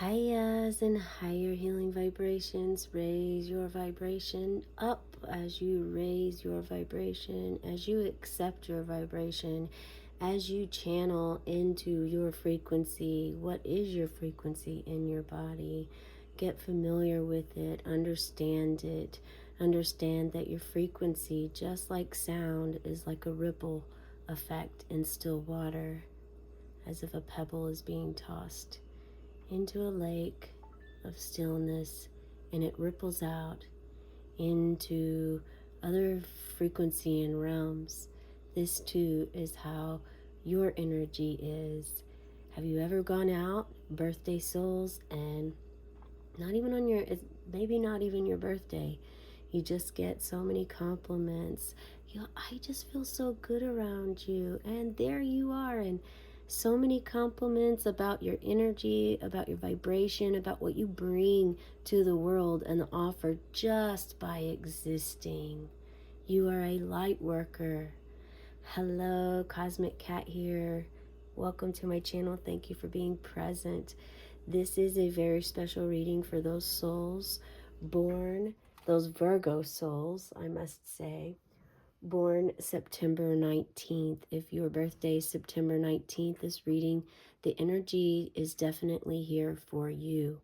Highas and higher healing vibrations. Raise your vibration up as you raise your vibration, as you accept your vibration, as you channel into your frequency. What is your frequency in your body? Get familiar with it, understand it. Understand that your frequency, just like sound, is like a ripple effect in still water, as if a pebble is being tossed into a lake of stillness, and it ripples out into other frequency and realms. This too is how your energy is. Have you ever gone out, birthday souls, and not even on your, maybe not even your birthday, you just get so many compliments. I just feel so good around you. And there you are. And so many compliments about your energy, about your vibration, about what you bring to the world and offer just by existing. You are a light worker. Hello, Cosmic Cat here. Welcome to my channel. Thank you for being present. This is a very special reading for those souls born, those Virgo souls, I must say, born September 19th. If your birthday is September 19th, this reading, the energy is definitely here for you.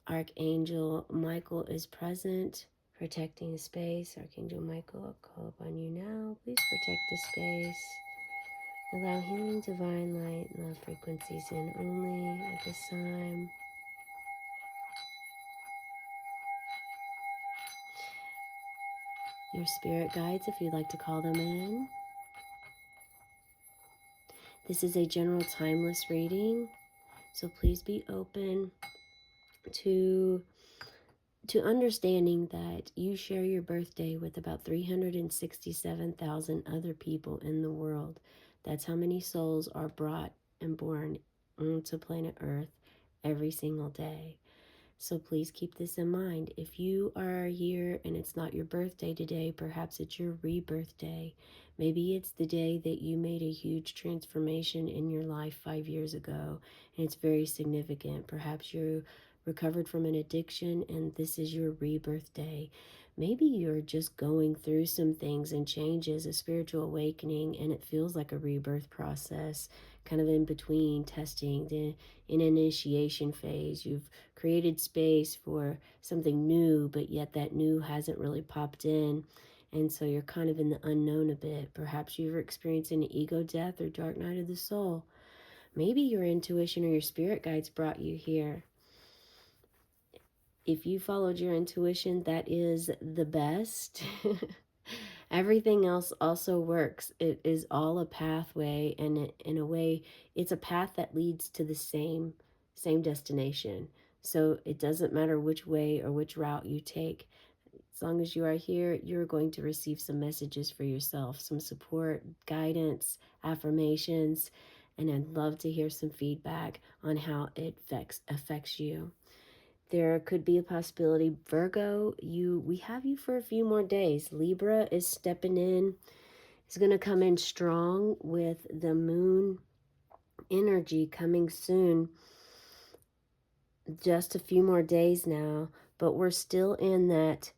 Archangel Michael is present, protecting space. Archangel Michael, I'll call upon you now. Please protect the space. Allow healing, divine light, love frequencies in only at this time. Your spirit guides, if you'd like to call them in. This is a general timeless reading, so please be open to understanding that you share your birthday with about 367,000 other people in the world. That's how many souls are brought and born onto planet Earth every single day. So please keep this in mind. If you are here and it's not your birthday today, perhaps it's your rebirth day. Maybe it's the day that you made a huge transformation in your life 5 years ago, and it's very significant. Perhaps you recovered from an addiction and this is your rebirth day. Maybe you're just going through some things and changes, a spiritual awakening, and it feels like a rebirth process, kind of in between testing, in initiation phase. You've created space for something new, but yet that new hasn't really popped in. And so you're kind of in the unknown a bit. Perhaps you're experiencing an ego death or dark night of the soul. Maybe your intuition or your spirit guides brought you here. If you followed your intuition, that is the best. Everything else also works. It is all a pathway, and in a way, it's a path that leads to the same destination. So it doesn't matter which way or which route you take. As long as you are here, you're going to receive some messages for yourself, some support, guidance, affirmations, and I'd love to hear some feedback on how it affects you. There could be a possibility, Virgo, we have you for a few more days. Libra is stepping in. It's going to come in strong with the moon energy coming soon. Just a few more days now, but we're still in that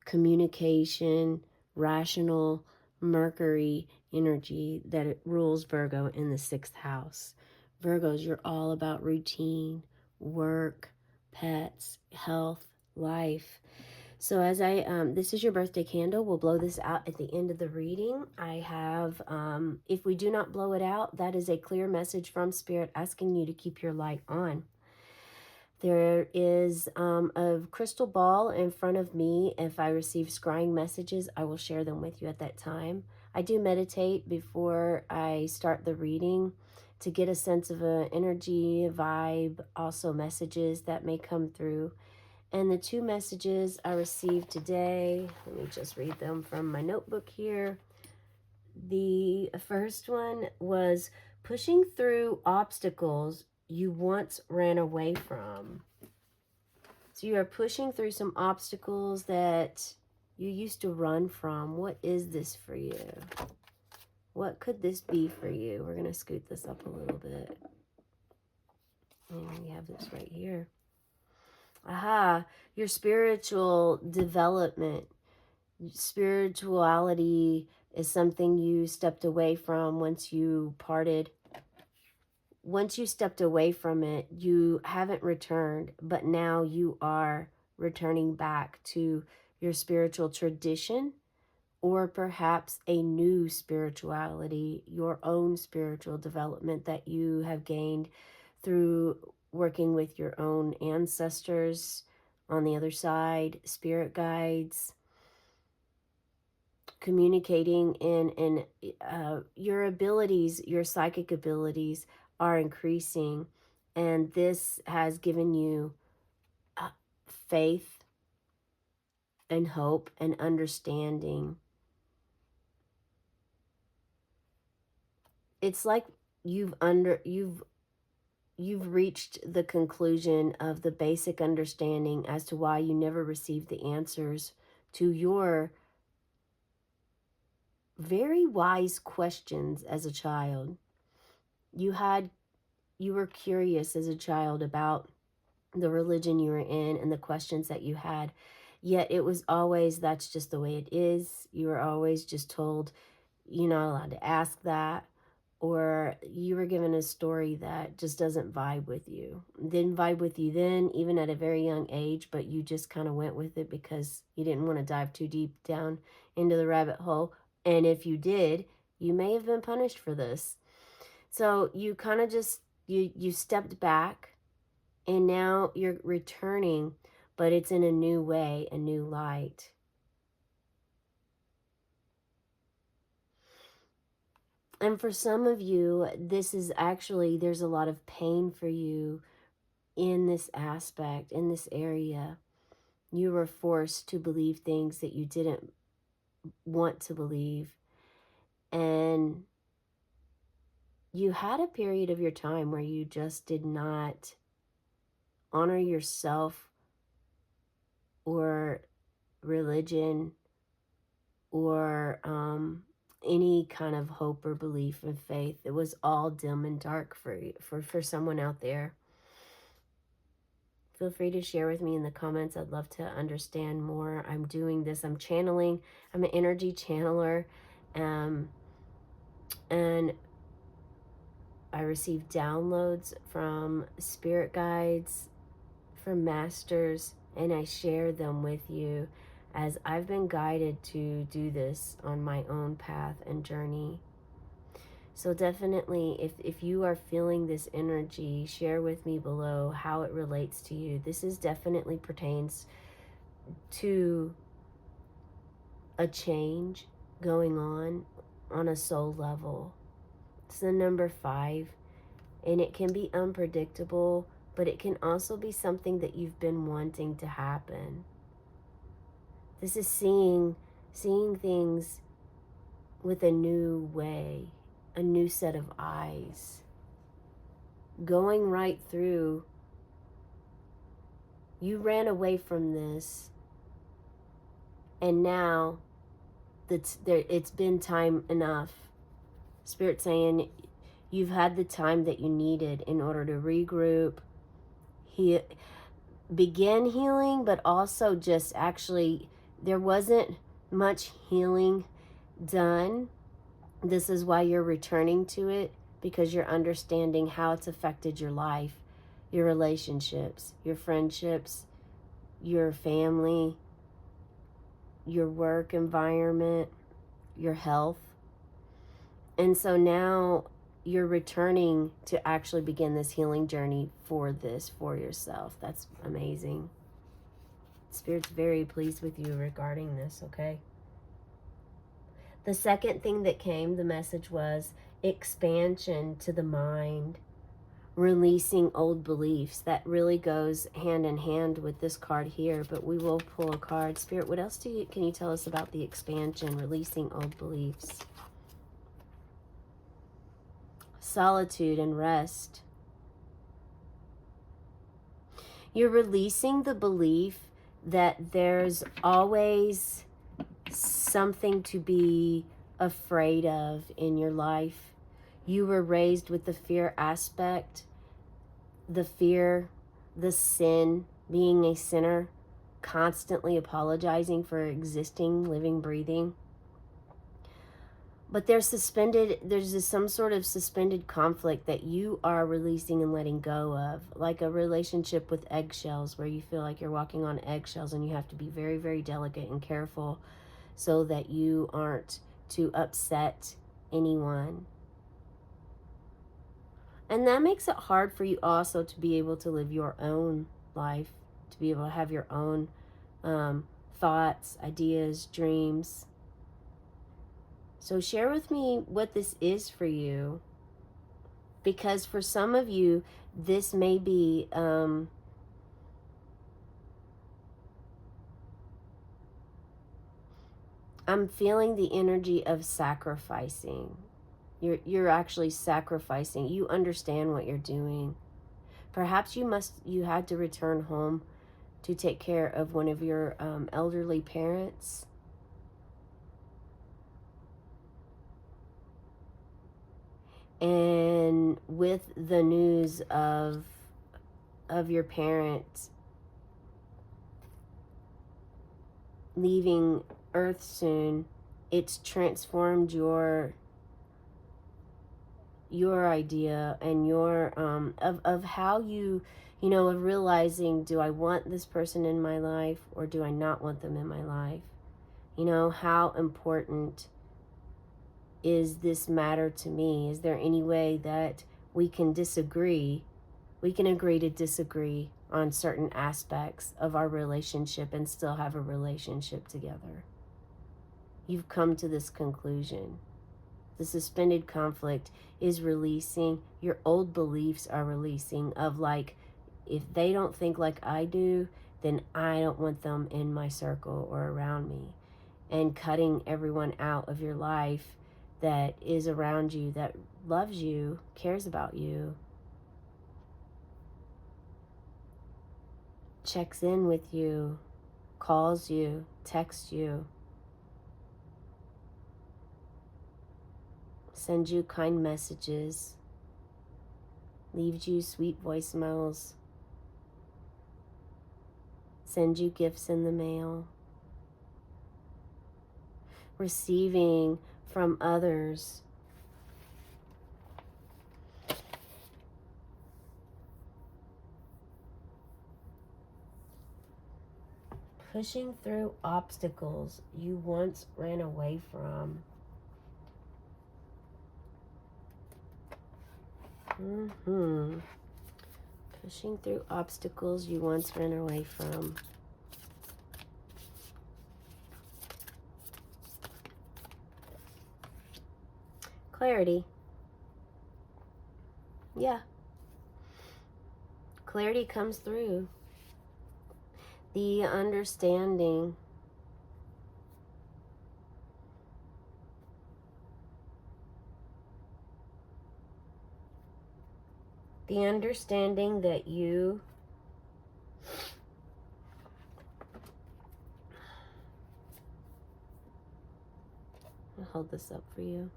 communication, rational Mercury energy that it rules Virgo in the 6th house. Virgos, you're all about routine, work, pets, health, life. So as this is your birthday candle. We'll blow this out at the end of the reading. I have, if we do not blow it out, that is a clear message from Spirit asking you to keep your light on. There is a crystal ball in front of me. If I receive scrying messages, I will share them with you at that time. I do meditate before I start the reading to get a sense of an energy, vibe, also messages that may come through. And the 2 messages I received today, let me just read them from my notebook here. The first one was pushing through obstacles you once ran away from. So you are pushing through some obstacles that you used to run from. What is this for you? What could this be for you? We're going to scoot this up a little bit. And we have this right here. Aha, your spiritual development. Spirituality is something you stepped away from once you parted. Once you stepped away from it, you haven't returned, but now you are returning back to your spiritual tradition, or perhaps a new spirituality, your own spiritual development that you have gained through working with your own ancestors on the other side, spirit guides, communicating in your abilities, your psychic abilities are increasing, and this has given you faith and hope and understanding. It's like you've reached the conclusion of the basic understanding as to why you never received the answers to your very wise questions as a child. You were curious as a child about the religion you were in and the questions that you had, yet it was always, that's just the way it is. You were always just told you're not allowed to ask that, or you were given a story that just doesn't vibe with you. Didn't vibe with you then, even at a very young age, but you just kind of went with it because you didn't want to dive too deep down into the rabbit hole. And if you did, you may have been punished for this. So you kind of just, you stepped back, and now you're returning, but it's in a new way, a new light. And for some of you, this is actually, there's a lot of pain for you in this aspect, in this area. You were forced to believe things that you didn't want to believe. And you had a period of your time where you just did not honor yourself or religion or any kind of hope or belief and faith. It was all dim and dark for someone out there. Feel free to share with me in the comments. I'd love to understand more. I'm doing this. I'm channeling. I'm an energy channeler. And I receive downloads from spirit guides, from masters, and I share them with you as I've been guided to do this on my own path and journey. So definitely, if you are feeling this energy, share with me below how it relates to you. This is definitely pertains to a change going on a soul level. It's the number 5, and it can be unpredictable, but it can also be something that you've been wanting to happen. This is seeing things with a new way, a new set of eyes, going right through. You ran away from this, and now it's been time enough. Spirit saying you've had the time that you needed in order to regroup, begin healing, but also just actually, there wasn't much healing done. This is why you're returning to it, because you're understanding how it's affected your life, your relationships, your friendships, your family, your work environment, your health. And so now you're returning to actually begin this healing journey for yourself. That's amazing. Spirit's very pleased with you regarding this, okay? The second thing that came, the message was expansion to the mind, releasing old beliefs. That really goes hand in hand with this card here, but we will pull a card. Spirit, what else can you tell us about the expansion, releasing old beliefs? Solitude and rest. You're releasing the belief that there's always something to be afraid of in your life. You were raised with the fear aspect, the fear, the sin, being a sinner, constantly apologizing for existing, living, breathing. But there's some sort of suspended conflict that you are releasing and letting go of, like a relationship with eggshells where you feel like you're walking on eggshells and you have to be very, very delicate and careful so that you aren't to upset anyone. And that makes it hard for you also to be able to live your own life, to be able to have your own thoughts, ideas, dreams. So share with me what this is for you. Because for some of you, this may be I'm feeling the energy of sacrificing. You're actually sacrificing. You understand what you're doing. Perhaps you had to return home to take care of one of your elderly parents. And with the news of your parent leaving Earth soon, it's transformed your idea and your of how of realizing, do I want this person in my life or do I not want them in my life? How important is this matter to me? Is there any way that we can disagree? We can agree to disagree on certain aspects of our relationship and still have a relationship together. You've come to this conclusion. The suspended conflict is releasing. Your old beliefs are releasing of like, if they don't think like I do, then I don't want them in my circle or around me. And cutting everyone out of your life that is around you, that loves you, cares about you, checks in with you, calls you, texts you, sends you kind messages, leaves you sweet voicemails, sends you gifts in the mail, receiving from others. Pushing through obstacles you once ran away from. Pushing through obstacles you once ran away from. Clarity. Yeah. Clarity comes through. The understanding. The understanding that you I'll hold this up for you.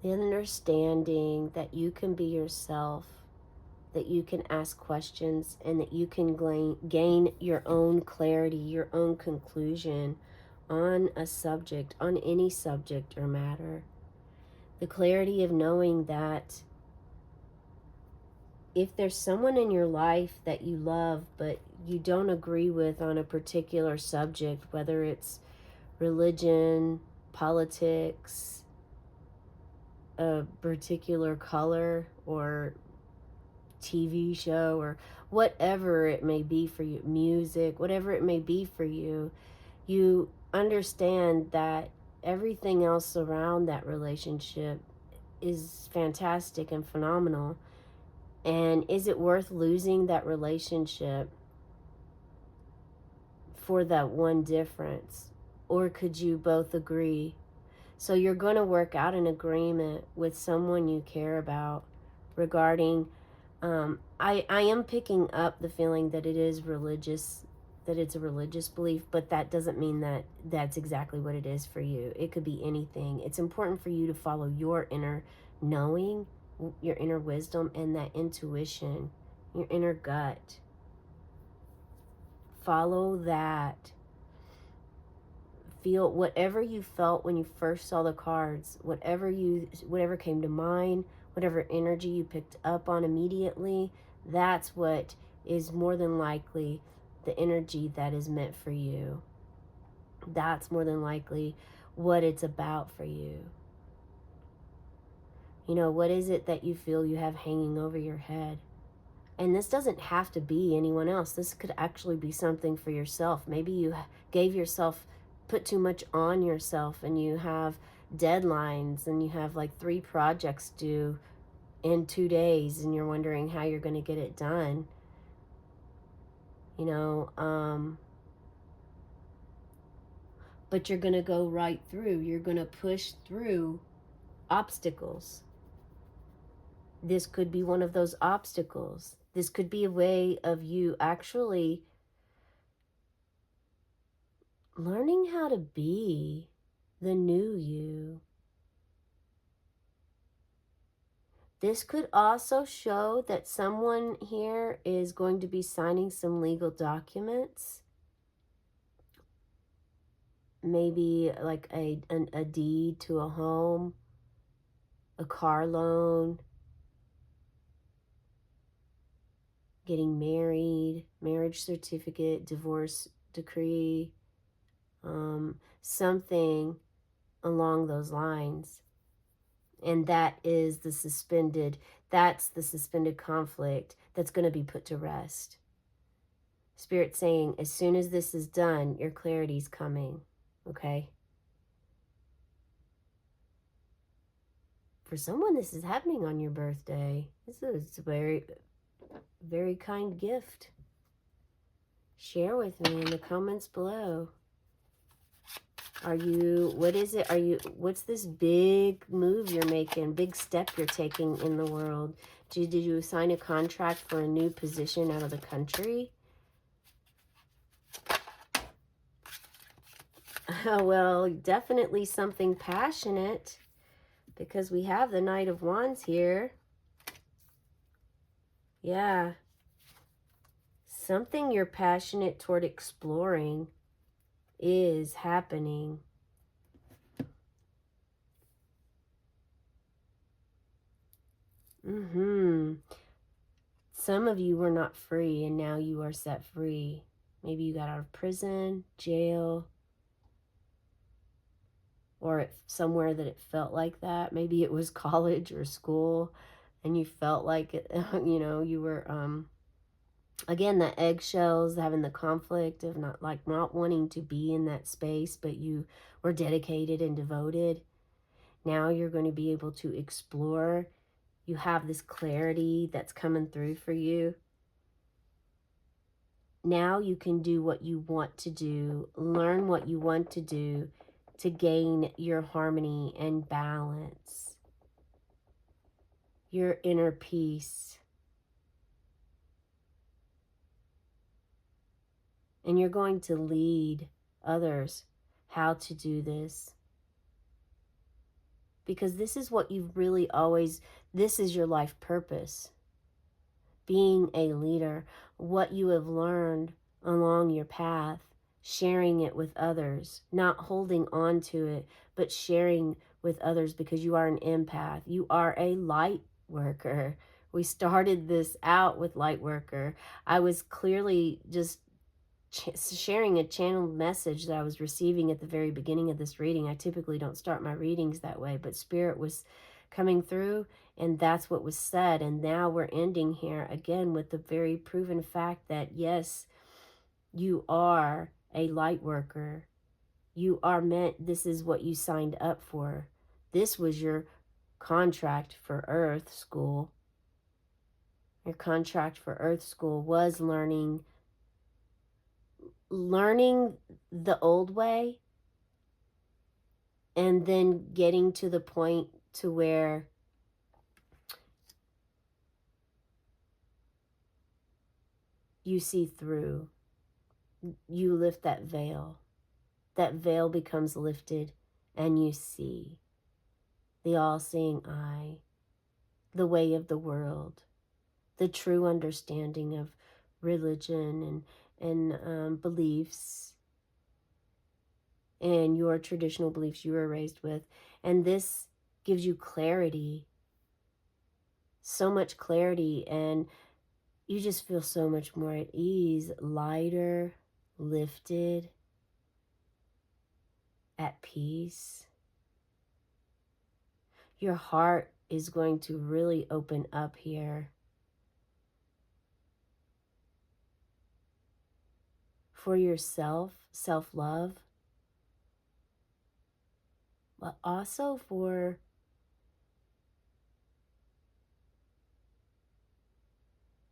The understanding that you can be yourself, that you can ask questions, and that you can gain your own clarity, your own conclusion on a subject, on any subject or matter. The clarity of knowing that if there's someone in your life that you love but you don't agree with on a particular subject, whether it's religion, politics, a particular color, or TV show, or whatever it may be for you, music, whatever it may be for you, you understand that everything else around that relationship is fantastic and phenomenal. And is it worth losing that relationship for that one difference? Or could you both agree? So you're going to work out an agreement with someone you care about regarding I am picking up the feeling that it is religious, that it's a religious belief, but that doesn't mean that that's exactly what it is for you. It could be anything. It's important for you to follow your inner knowing, your inner wisdom, and that intuition, your inner gut. Follow that. Feel whatever you felt when you first saw the cards, whatever came to mind, whatever energy you picked up on immediately, that's what is more than likely the energy that is meant for you. That's more than likely what it's about for you. You know, what is it that you feel you have hanging over your head? And this doesn't have to be anyone else. This could actually be something for yourself. Maybe you gave yourself, put too much on yourself, and you have deadlines and you have like 3 projects due in 2 days and you're wondering how you're going to get it done. You know, but you're going to go right through. You're going to push through obstacles. This could be one of those obstacles. This could be a way of you actually learning how to be the new you. This could also show that someone here is going to be signing some legal documents. Maybe like a deed to a home, a car loan, getting married, marriage certificate, divorce decree, something along those lines. And that's the suspended conflict that's going to be put to rest. Spirit saying, as soon as this is done, your clarity's coming, okay? For someone, this is happening on your birthday. This is a very, very kind gift. Share with me in the comments below. What's this big move you're making, big step you're taking in the world? Did you sign a contract for a new position out of the country? Well, definitely something passionate, because we have the Knight of Wands here. Yeah. Something you're passionate toward exploring is happening. Some of you were not free and now you are set free. Maybe you got out of prison, jail, or somewhere that it felt like that. Maybe it was college or school and you felt like it, you know, you were, again, the eggshells, having the conflict of not wanting to be in that space, but you were dedicated and devoted. Now you're going to be able to explore. You have this clarity that's coming through for you. Now you can do what you want to do, learn what you want to do to gain your harmony and balance, your inner peace. And you're going to lead others how to do this. Because this is what you've really this is your life purpose. Being a leader, what you have learned along your path, sharing it with others, not holding on to it, but sharing with others, because you are an empath. You are a light worker. We started this out with light worker. I was clearly just sharing a channeled message that I was receiving at the very beginning of this reading. I typically don't start my readings that way, but Spirit was coming through and that's what was said. And now we're ending here again with the very proven fact that yes, you are a light worker. You are meant, this is what you signed up for. This was your contract for Earth School. Your contract for Earth School was learning the old way and then getting to the point to where you see through. You lift that veil. That veil becomes lifted, and you see the all-seeing eye, the way of the world, the true understanding of religion and beliefs, and your traditional beliefs you were raised with. And this gives you clarity, so much clarity, and you just feel so much more at ease, lighter, lifted, at peace. Your heart is going to really open up here for yourself, self-love, but also for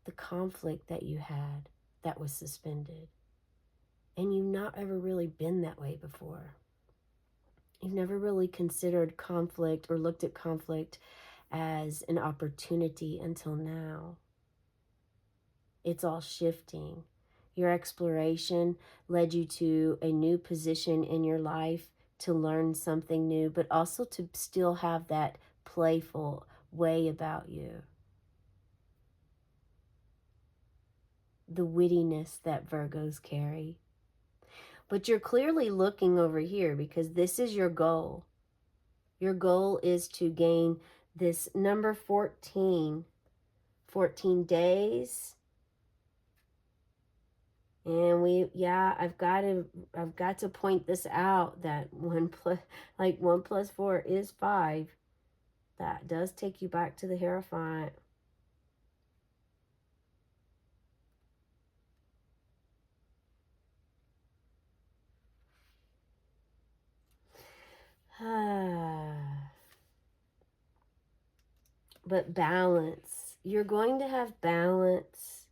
the conflict that you had that was suspended. And you've not ever really been that way before. You've never really considered conflict or looked at conflict as an opportunity until now. It's all shifting. Your exploration led you to a new position in your life to learn something new, but also to still have that playful way about you. The wittiness that Virgos carry. But you're clearly looking over here because this is your goal. Your goal is to gain this number 14, 14 days. And I've got to point this out that 1 + 4 is 5. That does take you back to the Hierophant. But balance. You're going to have balance.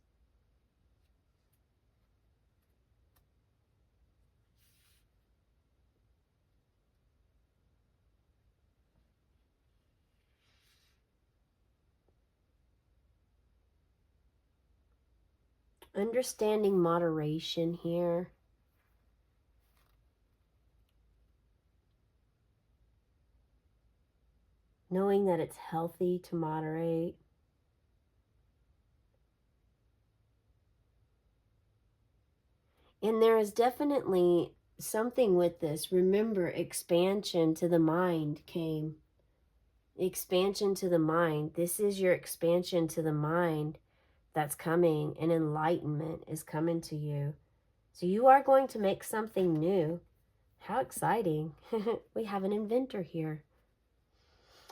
Understanding moderation here. Knowing that it's healthy to moderate. And there is definitely something with this. Remember, expansion to the mind came. Expansion to the mind. This is your expansion to the mind that's coming, and enlightenment is coming to you. So you are going to make something new. How exciting. We have an inventor here.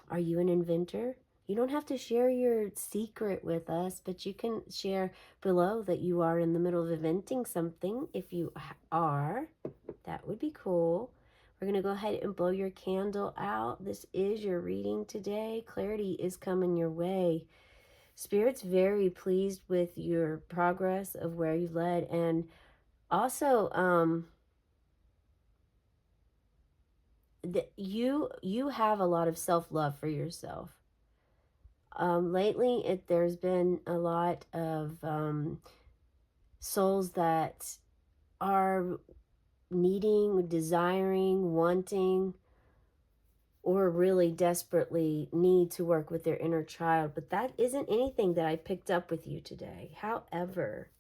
Are you an inventor? You don't have to share your secret with us, but you can share below that you are in the middle of inventing something. If you are, that would be cool. We're going to go ahead and blow your candle out. This is your reading today. Clarity is coming your way. Spirit's very pleased with your progress of where you led. And also, you have a lot of self-love for yourself. Lately, there's been a lot of souls that are needing, desiring, wanting, or really desperately need to work with their inner child. But that isn't anything that I picked up with you today. However,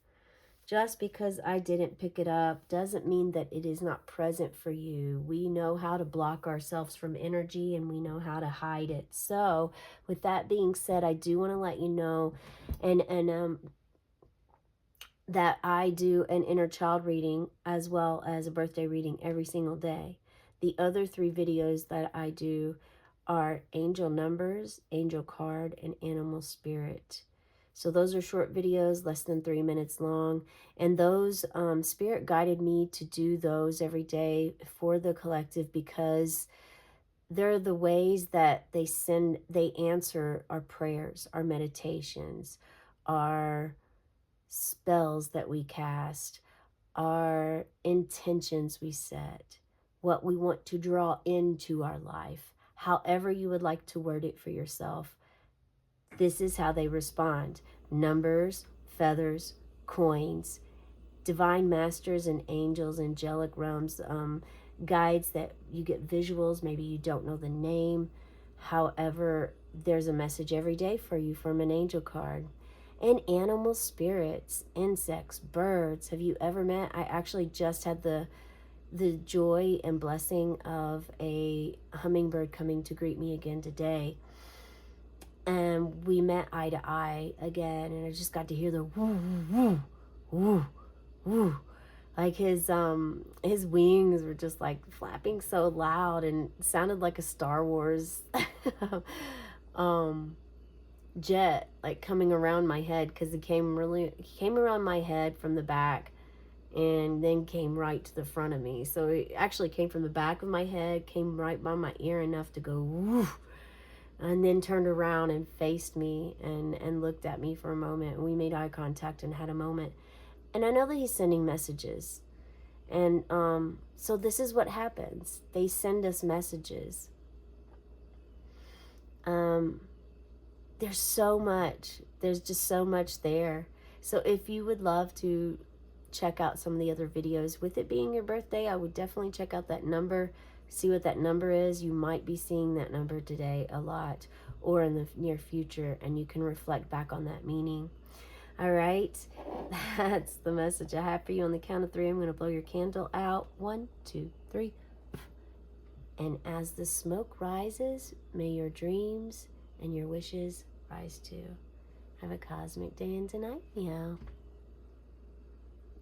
just because I didn't pick it up doesn't mean that it is not present for you. We know how to block ourselves from energy, and we know how to hide it. So with that being said, I do want to let you know and that I do an inner child reading as well as a birthday reading every single day. The other 3 videos that I do are angel numbers, angel card, and animal spirit. So those are short videos, less than 3 minutes long. And those, Spirit guided me to do those every day for the collective because they're the ways that they answer our prayers, our meditations, our spells that we cast, our intentions we set, what we want to draw into our life, however you would like to word it for yourself. This is how they respond. Numbers, feathers, coins, divine masters and angels, angelic realms, guides that you get visuals. Maybe you don't know the name. However, there's a message every day for you from an angel card. And animal spirits, insects, birds. Have you ever met? I actually just had the joy and blessing of a hummingbird coming to greet me again today. And we met eye to eye again, and I just got to hear the woo, woo, woo, woo. Like his wings were just like flapping so loud and sounded like a Star Wars um jet like coming around my head, because he came around my head from the back and then came right to the front of me. So it actually came from the back of my head, came right by my ear enough to go woo, and then turned around and faced me and looked at me for a moment, and we made eye contact and had a moment. And I know that he's sending messages. And so this is what happens. They send us messages. There's so much. There's just so much there. So if you would love to check out some of the other videos, with it being your birthday, I would definitely check out that number, see what that number is. You might be seeing that number today a lot or in the near future, and you can reflect back on that meaning. All right, that's the message I have for you. On the count of 3, I'm going to blow your candle out. 1, 2, 3. And as the smoke rises, may your dreams and your wishes rise too. Have a cosmic day and tonight, meow.